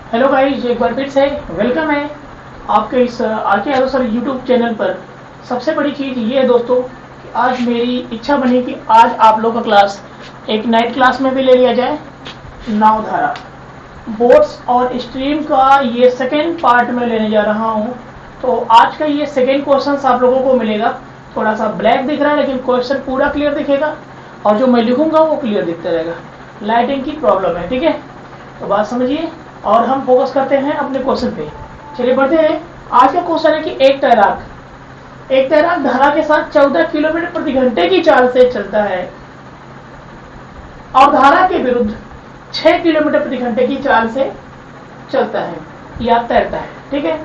Hello guys, एक बार फिर से वेलकम है आपके इस आर के यादव सर यूट्यूब चैनल पर। सबसे बड़ी चीज़ ये है दोस्तों कि आज मेरी इच्छा बनी कि आज आप लोग का क्लास एक नाइट क्लास में भी ले लिया जाए। नावधारा बोट्स और स्ट्रीम का ये सेकेंड पार्ट में लेने जा रहा हूँ। तो आज का ये सेकेंड क्वेश्चन आप लोगों को मिलेगा। थोड़ा सा ब्लैक दिख रहा है लेकिन क्वेश्चन पूरा क्लियर दिखेगा और जो मैं लिखूंगा वो क्लियर दिखता रहेगा। लाइटिंग की प्रॉब्लम है, ठीक है? तो बात समझिए और हम फोकस करते हैं अपने क्वेश्चन पे। चलिए बढ़ते हैं। आज का क्वेश्चन है कि एक तैराक धारा के साथ 14 किलोमीटर प्रति घंटे की चाल से चलता है और धारा के विरुद्ध 6 किलोमीटर प्रति घंटे की चाल से चलता है या तैरता है, ठीक है?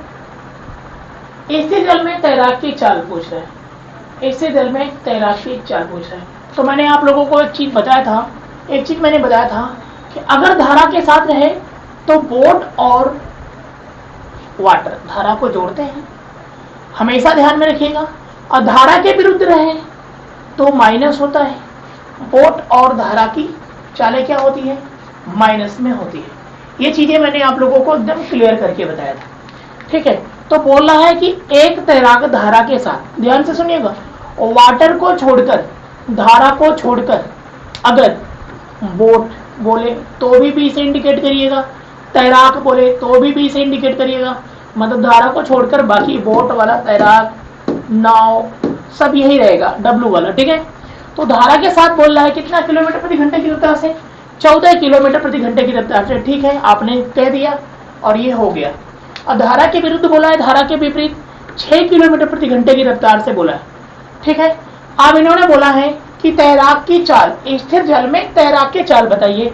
स्थिर जल में तैराक की चाल पूछ रहे हैं। स्थिर जल में तैराक की चाल पूछ रहे हैं। तो मैंने आप लोगों को एक चीज मैंने बताया था कि अगर धारा के साथ रहे तो बोट और वाटर धारा को जोड़ते हैं, हमेशा ध्यान में रखिएगा। और धारा के विरुद्ध रहे तो माइनस होता है। बोट और धारा की चालें क्या होती है? माइनस में होती है। ये चीजें मैंने आप लोगों को एकदम क्लियर करके बताया था, ठीक है? तो बोल रहा है कि एक तैराक धारा के साथ, ध्यान से सुनिएगा, वाटर को छोड़कर, धारा को छोड़कर, अगर बोट बोले तो भी बी से इंडिकेट करिएगा, तैराक बोले तो भी बी से इंडिकेट करिएगा। मतलब धारा को छोड़कर बाकी बोट वाला, तैराक, नाव सब यही रहेगा, डब्लू वाला, ठीक है? तो धारा के साथ बोल रहा है कितना किलोमीटर प्रति घंटे की रफ्तार से? 14 किलोमीटर प्रति घंटे की रफ्तार से, ठीक है? आपने कह दिया और ये हो गया। और धारा के विरुद्ध बोला है, धारा के विपरीत 6 किलोमीटर प्रति घंटे की रफ्तार से बोला है, ठीक है? अब इन्होंने बोला है कि तैराक की चाल, स्थिर जल में तैराक की चाल बताइए।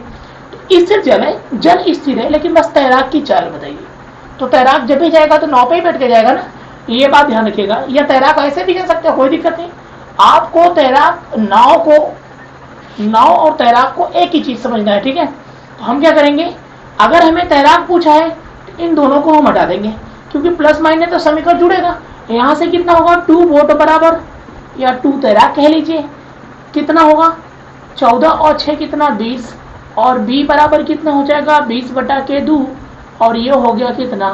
तो स्थिर जल है, जल स्थिर है, लेकिन बस तैराक की चाल बताइए। तो तैराक जब भी जाएगा तो नाव पे ही बैठ के जाएगा ना, ये बात ध्यान रखिएगा। या तैराक ऐसे भी जा सकते हैं, कोई दिक्कत नहीं। आपको तैराक, नाव और तैराक को एक ही चीज समझना है, ठीक है? तो हम क्या करेंगे, अगर हमें तैराक पूछा है तो इन दोनों को हम हटा देंगे, क्योंकि प्लस माइनस तो समीकरण जुड़ेगा। यहाँ से कितना होगा, 2 बोट बराबर, या 2 तैराक कह लीजिए, कितना होगा 14 और 6 कितना 20, और b बराबर कितना हो जाएगा 20/2, और ये हो गया कितना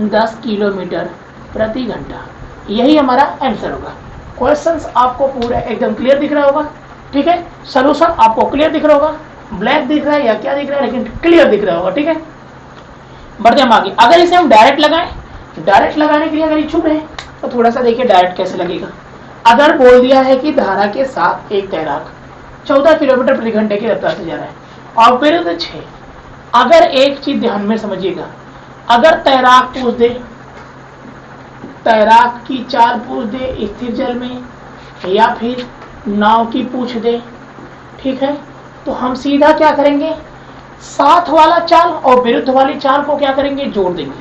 10 किलोमीटर प्रति घंटा। यही हमारा आंसर होगा। क्वेश्चंस आपको पूरा एकदम क्लियर दिख रहा होगा, ठीक है? सॉल्यूशन आपको क्लियर दिख रहा होगा। ब्लैक दिख रहा है या क्या दिख रहा है, लेकिन क्लियर दिख रहा होगा, ठीक है? बढ़ते हम आगे। अगर इसे हम डायरेक्ट लगाएं, डायरेक्ट लगाने के लिए अगर इच्छुक है तो थोड़ा सा देखिए डायरेक्ट कैसे लगेगा। अगर बोल दिया है कि धारा के साथ एक तैराक 14 किलोमीटर प्रति घंटे की रफ्तार से जा रहा है और विरुद्ध 6, अगर एक चीज ध्यान में समझिएगा, अगर तैराक पूछ दे, तैराक की चाल पूछ दे स्थिर जल में, या फिर नाव की पूछ दे, ठीक है? तो हम सीधा क्या करेंगे, साथ वाला चाल और विरुद्ध वाली चाल को क्या करेंगे, जोड़ देंगे।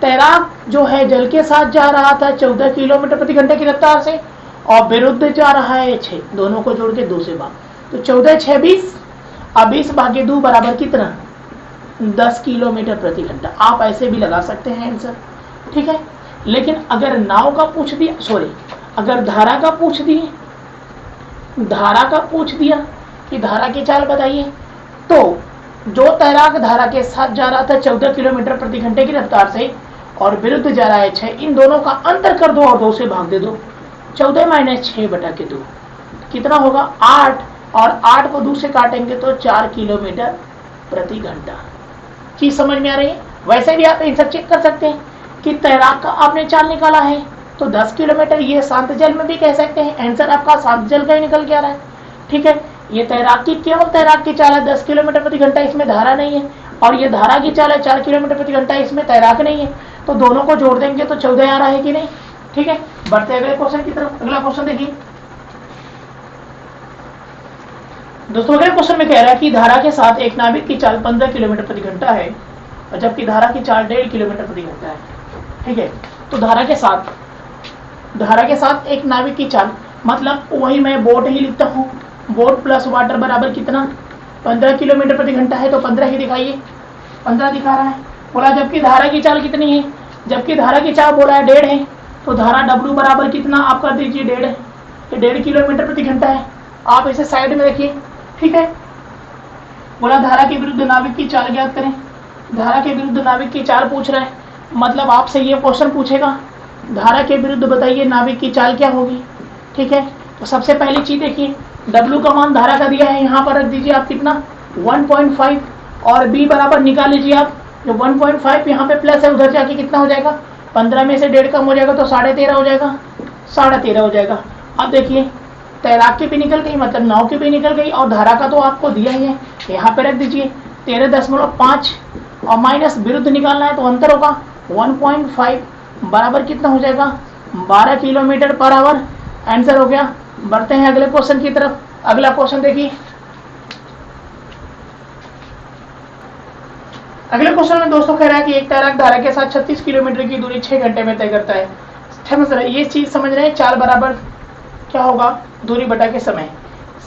तैराक जो है जल के साथ जा रहा था 14 किलोमीटर प्रति घंटे की रफ्तार से, और विरुद्ध जा रहा है 6, दोनों को जोड़ के 2 से भाग, तो 14 6 20, अब 20/2 बराबर कितना 10 किलोमीटर प्रति घंटा। आप ऐसे भी लगा सकते हैं आंसर, ठीक है? लेकिन अगर नाव का पूछ दिया, सॉरी, अगर धारा का पूछ दिया कि धारा की चाल बताइए, तो जो तैराक धारा के साथ जा रहा था 14 किलोमीटर प्रति घंटे की रफ्तार से और विरुद्ध जा रहा है 6, इन दोनों का अंतर कर दो और 2 से भाग दे दो। 14 - 6/2 कितना होगा 8, और 8 को 2 से काटेंगे तो 4 किलोमीटर प्रति घंटा। चीज समझ में आ रही है? वैसे भी आप आंसर चेक कर सकते हैं कि तैराक का आपने चाल निकाला है तो 10 किलोमीटर, ये शांत जल में भी कह सकते हैं, आंसर आपका शांत जल का ही निकल के आ रहा है, ठीक है? ये तैराक की, केवल तैराक की चाल है 10 किलोमीटर प्रति घंटा, इसमें धारा नहीं है, और ये धारा की चाल है 4 किलोमीटर प्रति घंटा, इसमें तैराक नहीं है। तो दोनों को जोड़ देंगे तो 14 आ रहा है कि नहीं, ठीक है? बढ़ते अगले क्वेश्चन की तरफ। अगला क्वेश्चन देखिए दोस्तों। अगले क्वेश्चन में कह रहा है कि धारा के साथ एक नाविक की चाल 15 किलोमीटर प्रति घंटा है, और जबकि धारा की चाल 1.5 किलोमीटर प्रति घंटा है, ठीक है? तो धारा के साथ एक नाविक की चाल, मतलब वही मैं बोट ही लिखता हूँ, बोट प्लस वाटर बराबर कितना 15 किलोमीटर प्रति घंटा है, तो 15 ही दिखाइए, 15 दिखा रहा है। बोला जबकि धारा की चाल कितनी है, जबकि धारा की चाल बोला है 1.5 है, तो धारा W बराबर कितना आप कर दीजिए 1.5, ये 1.5 किलोमीटर प्रति घंटा है। आप इसे साइड में रखिए, ठीक है? बोला धारा के विरुद्ध नाविक की चाल ज्ञात करें, धारा के विरुद्ध नाविक की चाल पूछ रहा है, मतलब आपसे ये क्वेश्चन पूछेगा धारा के विरुद्ध बताइए नाविक की चाल क्या होगी। ठीक है, तो सबसे पहली चीज देखिए, W का मान धारा का दिया है, यहाँ पर रख दीजिए आप कितना 1.5 और B बराबर निकाल लीजिए आप, जो 1.5 यहाँ पे प्लस है उधर जाके कितना हो जाएगा, 15 में से 1.5 कम हो जाएगा तो 13.5 हो जाएगा, 13.5 हो जाएगा। अब देखिए तैराक की भी निकल गई, मतलब नाव की भी निकल गई, और धारा का तो आपको दिया ही है, यहाँ पे रख दीजिए 13.5 और माइनस विरुद्ध निकालना है तो अंतर होगा 1.5 बराबर कितना हो जाएगा 12 किलोमीटर पर आवर। आंसर हो गया। बढ़ते हैं अगले क्वेश्चन की तरफ। अगला क्वेश्चन देखिए, अगले क्वेश्चन में दोस्तों कह रहा है कि एक तैराक धारा के साथ 36 किलोमीटर की दूरी 6 घंटे में तय करता है। समझ रहे, ये चीज समझ रहे हैं, चाल बराबर क्या होगा दूरी बटा के समय।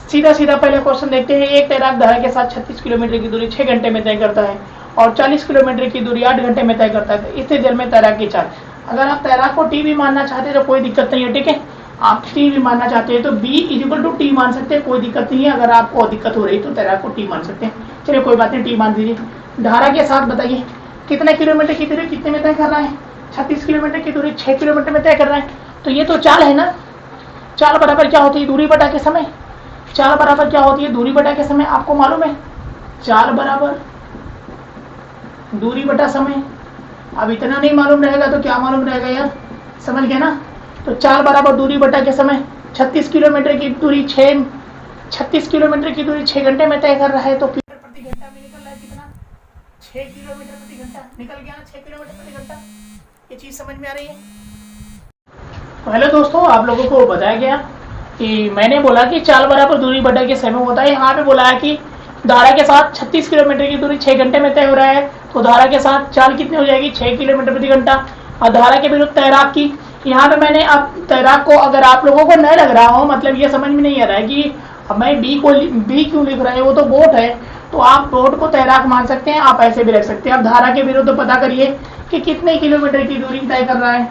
सीधा सीधा पहले क्वेश्चन देखते हैं। एक तैराक धारा के साथ 36 किलोमीटर की दूरी 6 घंटे में तय करता है और 40 किलोमीटर की दूरी 8 घंटे में तय करता है। इससे जल में तैराक की चाल, अगर आप तैराक को टी भी मानना चाहते हैं तो कोई दिक्कत नहीं है। ठीक है, आप टी भी मानना चाहते हैं तो बी इक्वल टू टी मान सकते हैं, कोई दिक्कत नहीं है। अगर आपको दिक्कत हो रही तो तैराक को टी मान सकते हैं, चलिए कोई बात नहीं, टी मान दीजिए। धारा के साथ बताइए कितने किलोमीटर की दूरी कितने में तय कर रहा है, 36 किलोमीटर की दूरी 6 किलोमीटर में तय कर रहा है। तो ये तो चाल है ना, चाल बराबर क्या होती है दूरी बटा के समय। चाल बराबर क्या होती है दूरी बटा के समय, आपको मालूम है चाल बराबर दूरी बटा समय। अब इतना नहीं मालूम रहेगा तो क्या मालूम रहेगा यार, समझ गए ना। तो चाल बराबर दूरी बटा के समय, 36 किलोमीटर की दूरी 36 किलोमीटर की दूरी 6 घंटे में तय कर रहा है तो किलोमीटर प्रति घंटा में निकल रहा है कितना, 6 किलोमीटर प्रति घंटा निकल गया ना, 6 किलोमीटर प्रति घंटा। ये चीज समझ में आ रही है। हेलो दोस्तों, आप लोगों को बताया गया कि मैंने बोला कि चाल बराबर दूरी बटा के समय होता है। यहाँ पे बोला है कि धारा के साथ 36 किलोमीटर की दूरी 6 घंटे में तय हो रहा है, तो धारा के साथ चाल कितनी हो जाएगी 6 किलोमीटर प्रति घंटा। और धारा के विरुद्ध तैराक की, यहाँ पे मैंने अब तैराक को, अगर आप लोगों को नहीं लग रहा हो, मतलब ये समझ में नहीं आ रहा है कि अब मैं बी क्यों लिख रहा है, वो तो बोट है, तो आप बोट को तैराक मान सकते हैं, आप ऐसे भी रख सकते हैं। अब धारा के विरुद्ध पता करिए कि कितने किलोमीटर की दूरी तय कर रहा है।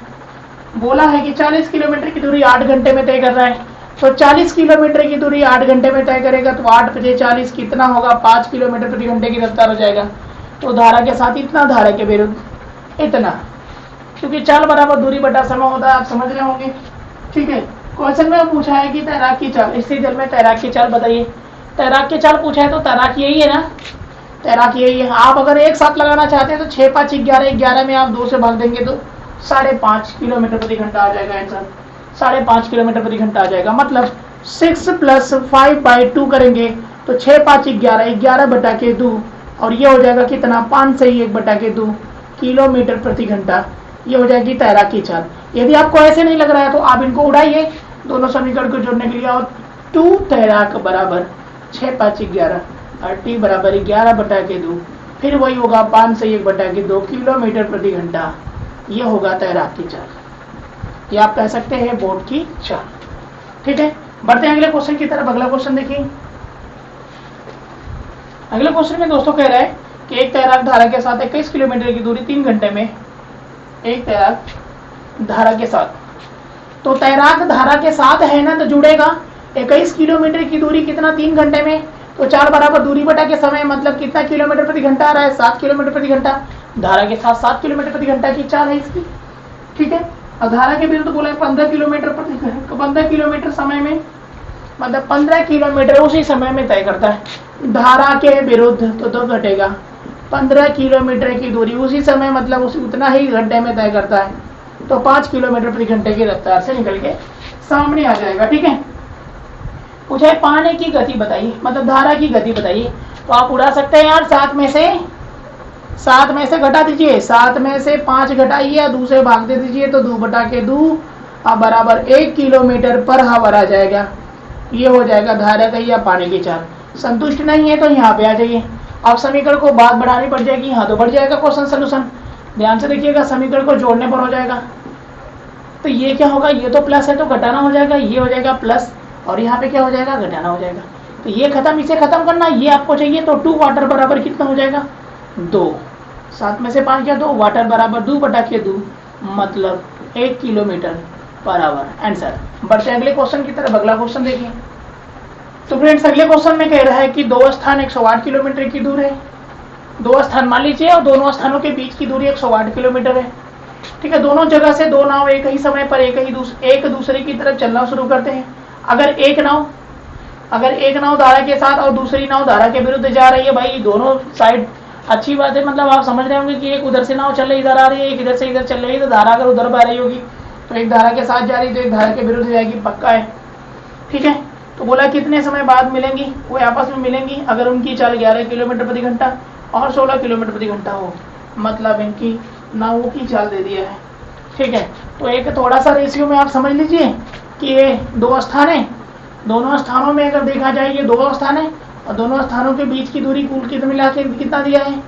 बोला है कि 40 किलोमीटर की दूरी 8 घंटे में तय कर रहा है, तो 40 किलोमीटर की दूरी 8 घंटे में तय करेगा तो 8 × 40 कितना होगा, 5 किलोमीटर प्रति घंटे की रफ्तार हो जाएगा। तो धारा के साथ इतना, धारा के विरुद्ध इतना, क्योंकि चाल बराबर दूरी बटा समय होता है, आप समझ रहे होंगे। ठीक है, क्वेश्चन में पूछा है कि तैराक की चाल, इसी जल में तैराक की चाल बताइए। तैराक की चाल पूछा है तो तैराक यही है ना, तैराक यही है। आप अगर एक साथ लगाना चाहते हैं तो 6 × 5 = 11, 11 में आप 2 से भाग देंगे तो 5.5 किलोमीटर प्रति घंटा आ जाएगा आंसर, 5.5 किलोमीटर प्रति घंटा आ जाएगा। मतलब 6 + 5/2 करेंगे तो 6 × 5 = 11, 11 बटा के 2, और ये हो जाएगा कितना 5 से 1 बटा के 2 किलोमीटर प्रति घंटा। ये हो जाएगी तैराक की चाल। यदि आपको ऐसे नहीं लग रहा है तो आप इनको उड़ाइए दोनों समीकरण को जोड़ने के लिए, और 2 तैराक बराबर 6 × 5 = 11 और टी बराबर 11 बटा के 2, फिर वही होगा 5 से 1 बटा के 2 किलोमीटर प्रति घंटा। ये होगा तैराक की चाल, ये आप कह सकते हैं बोट की चाल। ठीक है, बढ़ते हैं अगले क्वेश्चन की तरफ। अगला क्वेश्चन देखिए, अगले क्वेश्चन में दोस्तों कह रहा है कि एक तैराक धारा के साथ 21 किलोमीटर की दूरी 3 घंटे में, एक तैराक धारा के साथ, तो तैराक धारा के साथ है ना, तो जुड़ेगा 21 किलोमीटर की दूरी कितना 3 घंटे में, तो चाल बराबर दूरी बटा के समय, मतलब कितना किलोमीटर प्रति घंटा आ रहा है 7 किलोमीटर प्रति घंटा। धारा के साथ 7 किलोमीटर प्रति घंटा की चाल है इसकी। ठीक है, और धारा के विरुद्ध बोला 15 किलोमीटर प्रति, 15 किलोमीटर समय में, मतलब 15 किलोमीटर उसी समय में तय करता है। धारा के विरुद्ध तो 2 घटेगा, 15 किलोमीटर की दूरी उसी समय, मतलब उसी उतना ही घंटे में तय करता है, तो 5 किलोमीटर प्रति घंटे की रफ्तार से निकल के सामने आ जाएगा। ठीक है, पूछा है पानी की गति बताइए, मतलब धारा की गति बताइए। तो आप उड़ा सकते हैं यार, 7 में से घटा दीजिए, 7 में से 5 घटाइए या 2 से भाग दे दीजिए, तो 2 बटा के 2 बराबर 1 किलोमीटर पर आवर आ जाएगा। ये हो जाएगा धारा का या पानी की चाल। संतुष्ट नहीं है तो यहाँ पे आ जाइए, अब समीकरण को बात बढ़ानी पड़ जाएगी, यहाँ तो बढ़ जाएगा क्वेश्चन सोल्यूशन। ध्यान से देखिएगा, समीकरण को जोड़ने पर हो जाएगा, तो ये क्या होगा, ये तो प्लस है तो घटाना हो जाएगा, ये हो जाएगा प्लस, और यहाँ पे क्या हो जाएगा घटाना हो जाएगा। तो ये खत्म, इसे खत्म करना, ये आपको चाहिए, तो 2 वाटर बराबर कितना हो जाएगा 2, 7 में से 5 गया 2, वाटर बराबर 2 बटा के 2, मतलब 1 किलोमीटर पर आवर आंसर। बढ़ते अगले क्वेश्चन की तरफ। अगला क्वेश्चन देखिए, तो फ्रेंड्स अगले क्वेश्चन में कह रहा है कि 2 स्थान 108 किलोमीटर की दूर है, दो स्थान मान लीजिए और दोनों स्थानों के बीच की दूरी 108 किलोमीटर है। ठीक है, दोनों जगह से दो नाव एक ही समय पर एक दूसरे की तरफ चलना शुरू करते हैं। अगर एक नाव धारा के साथ और दूसरी नाव धारा के विरुद्ध जा रही है, भाई दोनों साइड अच्छी बात है, मतलब आप समझ रहे होंगे कि एक उधर से नाव चल रही इधर आ रही है, एक इधर से इधर चल रही है, तो धारा अगर उधर बह रही होगी तो एक धारा के साथ जा रही तो एक धारा के विरुद्ध जाएगी, पक्का है। ठीक है, तो बोला कितने समय बाद मिलेंगी, वो आपस में मिलेंगी अगर उनकी चाल 11 किलोमीटर प्रति घंटा और 16 किलोमीटर प्रति घंटा हो, मतलब इनकी नावों की चाल दे दिया है। ठीक है, तो एक थोड़ा सा रेशियो में आप समझ लीजिए कि ये दो स्थान है, दोनों स्थानों में अगर देखा जाए ये दो स्थान है और दोनों स्थानों के बीच की दूरी कुल कितने मिला के कितना दिया है,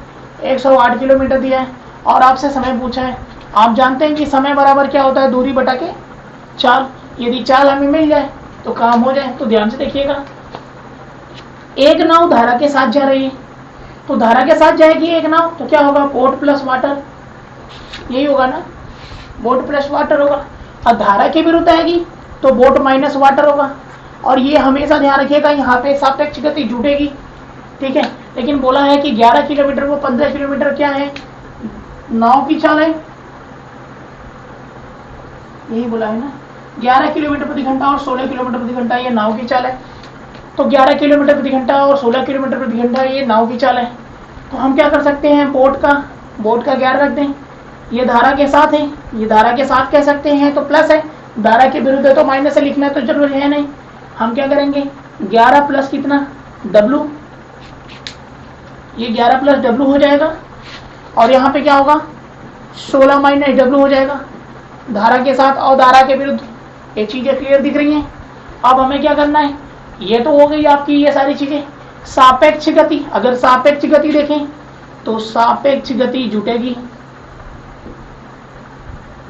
108 किलोमीटर दिया है। और आपसे समय पूछा है, आप जानते हैं कि समय बराबर क्या होता है, दूरी बटा के चाल। यदि चाल हमें मिल जाए तो काम हो जाए। तो ध्यान से देखिएगा, एक नाव धारा के साथ जा रही है, तो धारा के साथ जाएगी एक नाव, तो क्या होगा, बोट प्लस वाटर, यही होगा ना, बोट प्लस वाटर होगा। और धारा के विरुद्ध आएगी तो बोट माइनस वाटर होगा। और ये हमेशा ध्यान रखिएगा, यहाँ पे सापेक्ष गति जुटेगी। ठीक है, लेकिन बोला है कि 11 किलोमीटर को 15 किलोमीटर क्या है, नाव की चाल है, यही बोला है ना, 11 किलोमीटर प्रति घंटा और 16 किलोमीटर प्रति घंटा ये नाव की चाल है। तो 11 किलोमीटर प्रति घंटा और 16 किलोमीटर प्रति घंटा ये नाव की चाल है। तो हम क्या कर सकते हैं, बोट का 11 रख दें, ये धारा के साथ है, ये धारा के साथ कह सकते हैं तो प्लस है, धारा के विरुद्ध है तो माइनस से लिखना तो जरूरी है नहीं। हम क्या करेंगे, 11 प्लस कितना, W, ये 11 प्लस W हो जाएगा। और यहाँ पे क्या होगा, 16 माइनस W हो जाएगा, धारा के साथ और धारा के विरुद्ध। ये चीजें क्लियर दिख रही हैं। अब हमें क्या करना है, ये तो हो गई आपकी ये सारी चीजें। सापेक्ष गति, अगर सापेक्ष गति देखें तो सापेक्ष गति जुटेगी,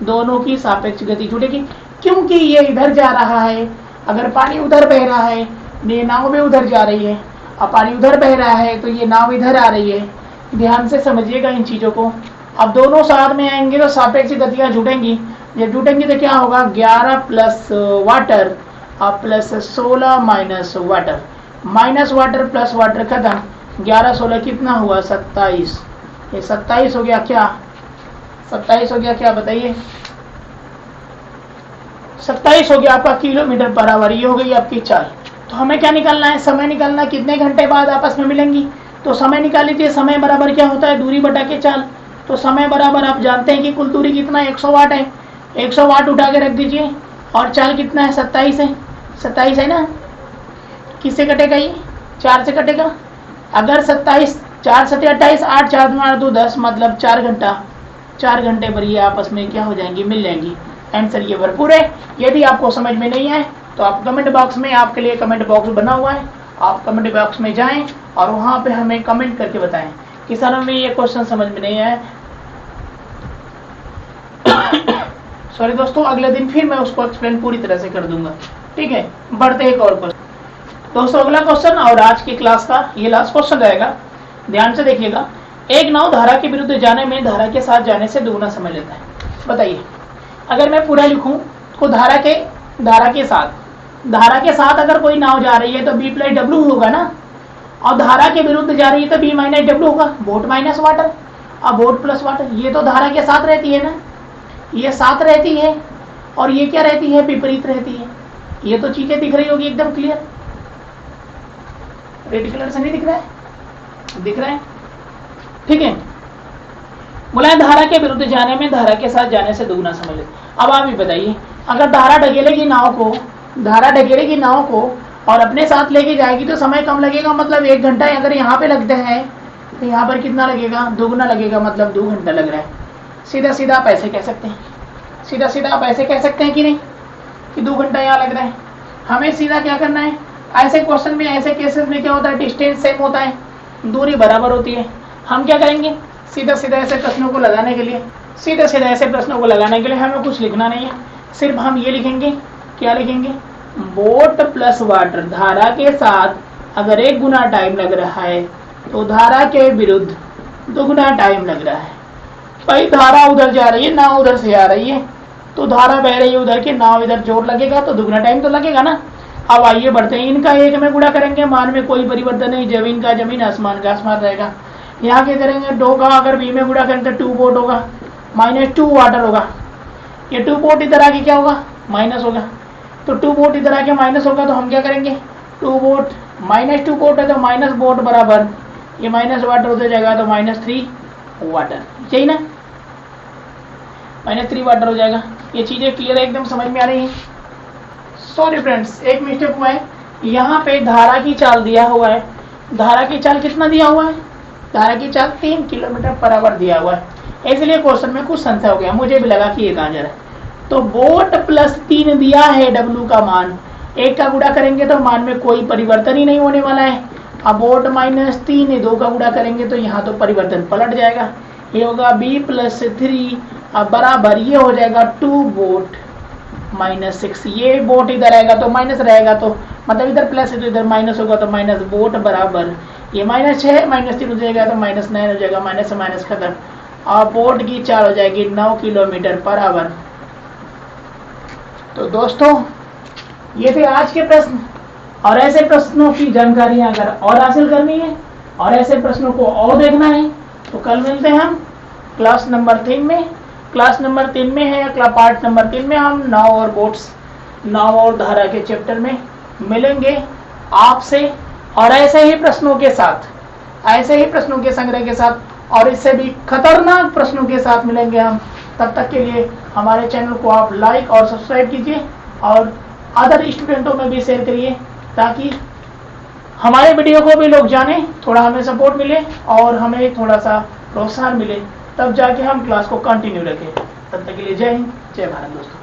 दोनों की सापेक्ष गति जुटेगी, क्योंकि ये इधर जा रहा है, अगर पानी उधर बह रहा है, ये नाव में उधर जा रही है, अब पानी उधर बह रहा है तो ये नाव इधर आ रही है। ध्यान से समझिएगा इन चीजों को। अब दोनों साथ में आएंगे तो सापेक्ष गतियां जुटेंगी, जब जुटेंगी तो क्या होगा, 11 प्लस वाटर और plus 16 minus water, minus water plus water खत्म, 11 16 कितना हुआ, 27। ये 27 हो गया क्या, 27 हो गया क्या बताइए, 27 हो गया आपका किलोमीटर पर आवर। ये हो गई आपकी चाल। तो हमें क्या निकालना है, समय निकालना, कितने घंटे बाद आपस में मिलेंगी। तो समय निकाल लीजिए, समय बराबर क्या होता है, दूरी बटा के चाल। तो समय बराबर आप जानते हैं कि कुल दूरी कितना है, 108 है, 108 उठा के रख दीजिए और चाल कितना है, 27 है, 27 है ना। किससे कटेगा ये, 4 से कटेगा। अगर 27, 4 से 28, 8 4 2 10, मतलब 4 घंटा, 4 घंटे पर ये आपस में क्या हो जाएंगी, मिल जाएंगी। आंसर ये भरपूर है। यदि आपको समझ में नहीं आए तो आप कमेंट बॉक्स में, आपके लिए कमेंट बॉक्स बना हुआ है, आप कमेंट बॉक्स में जाएं और वहां पे हमें कमेंट करके बताएं कि सर हमें ये क्वेश्चन समझ में नहीं आया। सॉरी दोस्तों, अगले दिन फिर मैं उसको एक्सप्लेन पूरी तरह से कर दूंगा। ठीक है, बढ़ते एक और क्वेश्चन। दोस्तों अगला क्वेश्चन और आज की क्लास का ये लास्ट क्वेश्चन रहेगा, ध्यान से देखिएगा। एक नाव धारा के विरुद्ध जाने में धारा के साथ जाने से दुगुना समय लेता है। बताइए, अगर मैं पूरा लिखूं तो धारा के साथ अगर कोई नाव जा रही है तो B प्लस W होगा ना, और धारा के विरुद्ध जा रही है तो B माइनस W होगा, बोट माइनस वाटर और बोट प्लस वाटर। ये तो धारा के साथ रहती है ना, ये साथ रहती है, और ये क्या रहती है, विपरीत रहती है। ये तो चीजें दिख रही होगी एकदम क्लियर। रेड कलर से नहीं दिख रहा है, दिख रहा है, ठीक है। बोला धारा के विरुद्ध जाने में धारा के साथ जाने से दुगुना समय लेता। अब आप ही बताइए, अगर धारा ढकेलेगी नाव को और अपने साथ लेके जाएगी तो समय कम लगेगा, मतलब 1 घंटा अगर यहाँ पे लगते हैं तो यहाँ पर कितना लगेगा, दुगुना लगेगा, मतलब 2 घंटा लग रहा है। सीधा सीधा आप ऐसे कह सकते हैं, कि नहीं कि 2 घंटा यहाँ लग रहा है। हमें सीधा क्या करना है, ऐसे क्वेश्चन में, ऐसे केसेस में क्या होता है, डिस्टेंस सेम होता है, दूरी बराबर होती है। हम क्या करेंगे, सीधा सीधा ऐसे प्रश्नों को लगाने के लिए हमें कुछ लिखना नहीं है, सिर्फ हम ये लिखेंगे, क्या लिखेंगे, बोट प्लस वाटर, धारा के साथ अगर 1 गुना टाइम लग रहा है तो धारा के विरुद्ध 2 गुना टाइम लग रहा है। भाई धारा उधर जा रही है, नाव उधर से आ रही है, तो धारा बह रही है उधर की, नाव इधर जोर लगेगा तो 2 गुना टाइम तो लगेगा ना। अब आइए बढ़ते हैं, इनका 1 में गुणा करेंगे, मान में कोई परिवर्तन नहीं, जमीन का जमीन, आसमान का आसमान रहेगा। यहाँ क्या करेंगे, 2 का अगर बी में गुणा करें तो 2 वोट होगा, -2 वाटर होगा। ये 2 वोट इधर आके क्या होगा, माइनस होगा। तो 2 वोट इधर आके माइनस होगा, तो हम क्या करेंगे, 2 वोट -2 वोट है तो माइनस वोट बराबर ये माइनस वाटर हो जाएगा, तो -3 वाटर, यही ना, -3 वाटर हो जाएगा। ये चीजें क्लियर है, एकदम समझ में आ रही है। सॉरी फ्रेंड्स, एक मिस्टेक हुआ है, यहाँ पे धारा की चाल दिया हुआ है। धारा की चाल कितना दिया हुआ है, धारा की चाल 3 किलोमीटर पर आवर दिया हुआ है, इसलिए क्वेश्चन में कुछ संशय हो गया, मुझे भी लगा कि ये कहाँ जा रहा है। तो वोट +3 दिया है W का मान, 1 का गुणा करेंगे तो मान में कोई परिवर्तन ही नहीं होने वाला है। अब वोट -3 2 का गुणा करेंगे तो यहाँ तो परिवर्तन पलट जाएगा, ये होगा B +3, अब बराबर ये हो जाएगा 2 वोट -6। ये वोट इधर आएगा तो माइनस रहेगा, तो मतलब इधर प्लस है तो इधर माइनस होगा, तो माइनस वोट बराबर ये -6 -3 हो जाएगा, तो -9 हो जाएगा, माइनस से माइनस खत्म। और वोट की चाल हो जाएगी 9 किलोमीटर पर आवर। तो दोस्तों ये थे आज के प्रश्न, और ऐसे प्रश्नों की जानकारियां अगर और हासिल करनी है और ऐसे प्रश्नों को और देखना है तो कल मिलते हैं हम क्लास नंबर 3 में। क्लास नंबर 3 में है या पार्ट नंबर 3 में हम नाव और बोट्स, नाव और धारा के चैप्टर में मिलेंगे आपसे, और ऐसे ही प्रश्नों के साथ, ऐसे ही प्रश्नों के संग्रह के साथ, और इससे भी खतरनाक प्रश्नों के साथ मिलेंगे हम। तब तक के लिए हमारे चैनल को आप लाइक और सब्सक्राइब कीजिए, और अदर स्टूडेंटों में भी शेयर करिए, ताकि हमारे वीडियो को भी लोग जाने, थोड़ा हमें सपोर्ट मिले और हमें थोड़ा सा प्रोत्साहन मिले, तब जाके हम क्लास को कंटिन्यू रखें। तब तक के लिए जय हिंद, जय भारत दोस्तों।